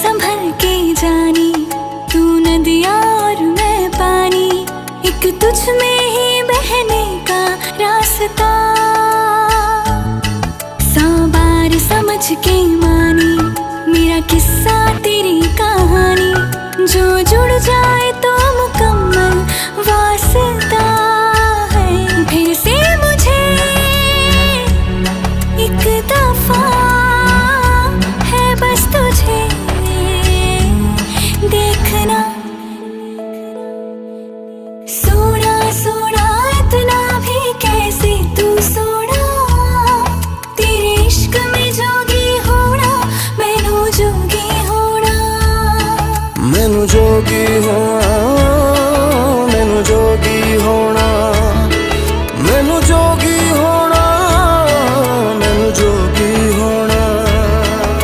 संभल के जानी, तू नदियाँ और मैं पानी, एक तुझ में ही बहने का रास्ता। 100 बार समझ के मानी मेरा किस्सा तेरी कहानी, जो जुड़ जाए तो मुकम्मल वास्ता है। फिर से मुझे एक दफा है बस तुझे देखना। सोना सोना इतना भी कैसे तू सोना, तेरे इश्क में जोगी होना, मैनू जोगी होना। मैनू जोगी हो